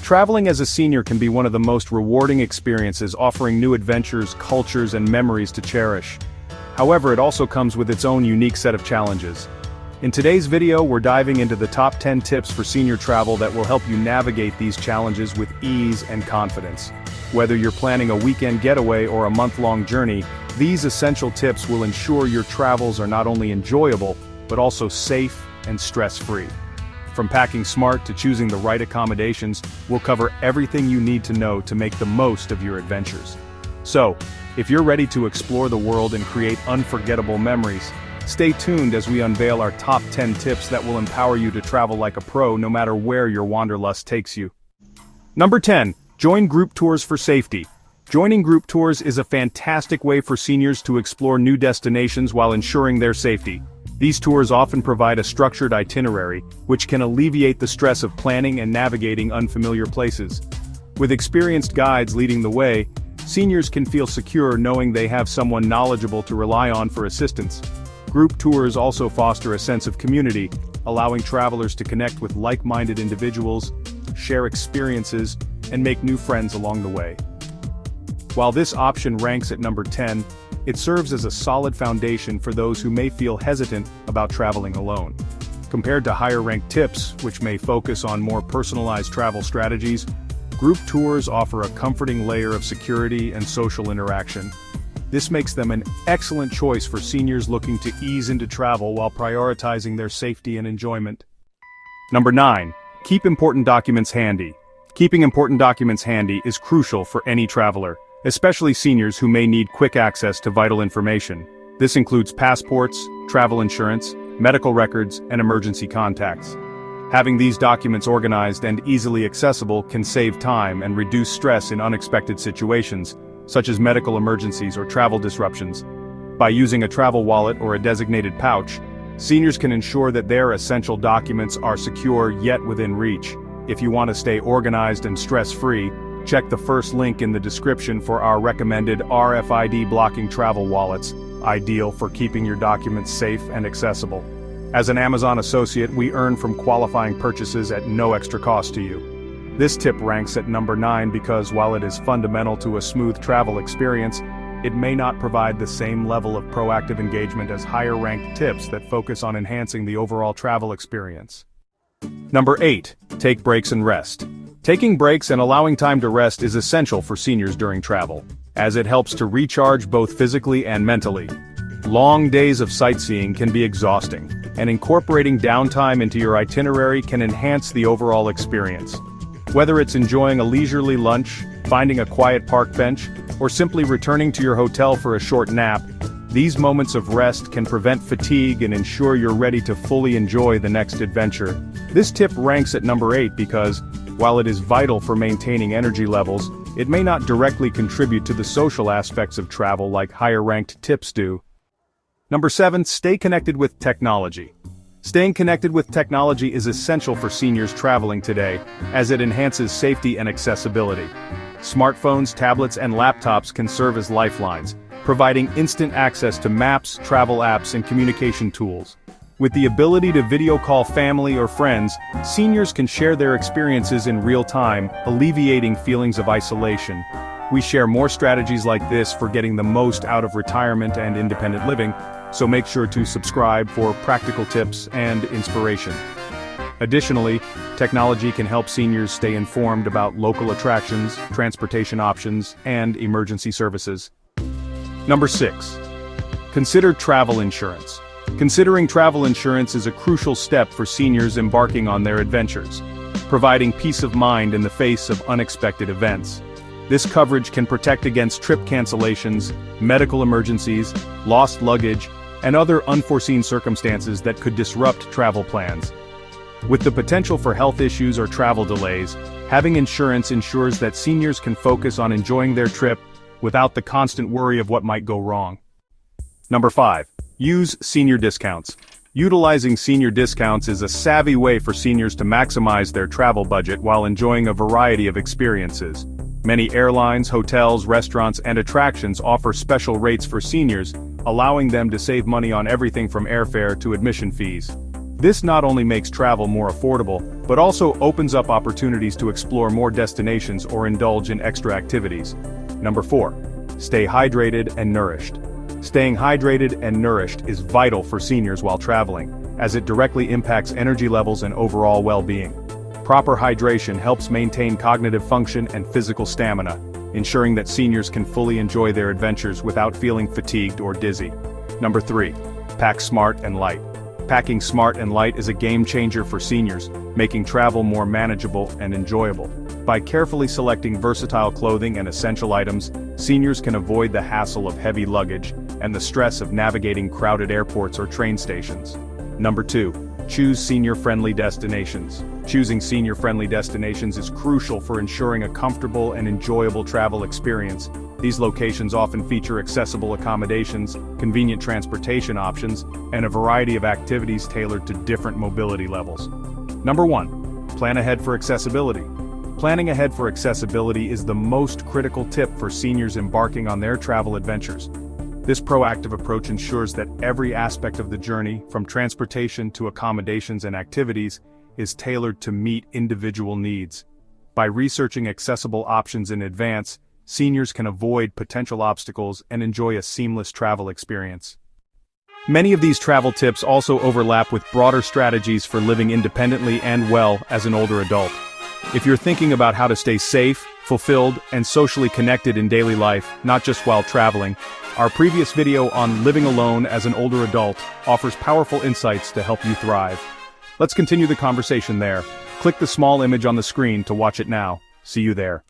Traveling as a senior can be one of the most rewarding experiences, offering new adventures, cultures, and memories to cherish. However, it also comes with its own unique set of challenges. In today's video, we're diving into the top 10 tips for senior travel that will help you navigate these challenges with ease and confidence. Whether you're planning a weekend getaway or a month-long journey, these essential tips will ensure your travels are not only enjoyable, but also safe and stress-free. From packing smart to choosing the right accommodations, we'll cover everything you need to know to make the most of your adventures. So, if you're ready to explore the world and create unforgettable memories, stay tuned as we unveil our top 10 tips that will empower you to travel like a pro no matter where your wanderlust takes you. Number 10. Join group tours for safety. Joining group tours is a fantastic way for seniors to explore new destinations while ensuring their safety. These tours often provide a structured itinerary, which can alleviate the stress of planning and navigating unfamiliar places. With experienced guides leading the way, seniors can feel secure knowing they have someone knowledgeable to rely on for assistance. Group tours also foster a sense of community, allowing travelers to connect with like-minded individuals, share experiences, and make new friends along the way. While this option ranks at number 10, it serves as a solid foundation for those who may feel hesitant about traveling alone. Compared to higher-ranked tips, which may focus on more personalized travel strategies, group tours offer a comforting layer of security and social interaction. This makes them an excellent choice for seniors looking to ease into travel while prioritizing their safety and enjoyment. Number 9. Keep important documents handy. Keeping important documents handy is crucial for any traveler, especially seniors who may need quick access to vital information. This includes passports, travel insurance, medical records, and emergency contacts. Having these documents organized and easily accessible can save time and reduce stress in unexpected situations, such as medical emergencies or travel disruptions. By using a travel wallet or a designated pouch, seniors can ensure that their essential documents are secure yet within reach. If you want to stay organized and stress-free, check the first link in the description for our recommended RFID blocking travel wallets, ideal for keeping your documents safe and accessible. As an Amazon associate, we earn from qualifying purchases at no extra cost to you. This tip ranks at number 9 because while it is fundamental to a smooth travel experience, it may not provide the same level of proactive engagement as higher-ranked tips that focus on enhancing the overall travel experience. Number 8. Take breaks and rest. Taking breaks and allowing time to rest is essential for seniors during travel, as it helps to recharge both physically and mentally. Long days of sightseeing can be exhausting, and incorporating downtime into your itinerary can enhance the overall experience. Whether it's enjoying a leisurely lunch, finding a quiet park bench, or simply returning to your hotel for a short nap, these moments of rest can prevent fatigue and ensure you're ready to fully enjoy the next adventure. This tip ranks at number 8 because, while it is vital for maintaining energy levels, it may not directly contribute to the social aspects of travel like higher-ranked tips do. Number 7. Stay connected with technology. Staying connected with technology is essential for seniors traveling today, as it enhances safety and accessibility. Smartphones, tablets, and laptops can serve as lifelines, providing instant access to maps, travel apps, and communication tools. With the ability to video call family or friends, seniors can share their experiences in real time, alleviating feelings of isolation. We share more strategies like this for getting the most out of retirement and independent living, so make sure to subscribe for practical tips and inspiration. Additionally, technology can help seniors stay informed about local attractions, transportation options, and emergency services. Number 6. Consider travel insurance. Considering travel insurance is a crucial step for seniors embarking on their adventures, providing peace of mind in the face of unexpected events. This coverage can protect against trip cancellations, medical emergencies, lost luggage, and other unforeseen circumstances that could disrupt travel plans. With the potential for health issues or travel delays, having insurance ensures that seniors can focus on enjoying their trip without the constant worry of what might go wrong. Number 5. Use senior discounts. Utilizing senior discounts is a savvy way for seniors to maximize their travel budget while enjoying a variety of experiences. Many airlines, hotels, restaurants, and attractions offer special rates for seniors, allowing them to save money on everything from airfare to admission fees. This not only makes travel more affordable, but also opens up opportunities to explore more destinations or indulge in extra activities. Number 4. Stay hydrated and nourished. Staying hydrated and nourished is vital for seniors while traveling, as it directly impacts energy levels and overall well-being. Proper hydration helps maintain cognitive function and physical stamina, ensuring that seniors can fully enjoy their adventures without feeling fatigued or dizzy. Number 3. Pack smart and light. Packing smart and light is a game changer for seniors, making travel more manageable and enjoyable. By carefully selecting versatile clothing and essential items, seniors can avoid the hassle of heavy luggage and the stress of navigating crowded airports or train stations. Number 2. Choose senior-friendly destinations. Choosing senior-friendly destinations is crucial for ensuring a comfortable and enjoyable travel experience. These locations often feature accessible accommodations, convenient transportation options, and a variety of activities tailored to different mobility levels. Number 1. Plan ahead for accessibility. Planning ahead for accessibility is the most critical tip for seniors embarking on their travel adventures. This proactive approach ensures that every aspect of the journey, from transportation to accommodations and activities, is tailored to meet individual needs. By researching accessible options in advance, seniors can avoid potential obstacles and enjoy a seamless travel experience. Many of these travel tips also overlap with broader strategies for living independently and well as an older adult. If you're thinking about how to stay safe, fulfilled, and socially connected in daily life, not just while traveling, our previous video on living alone as an older adult offers powerful insights to help you thrive. Let's continue the conversation there. Click the small image on the screen to watch it now. See you there.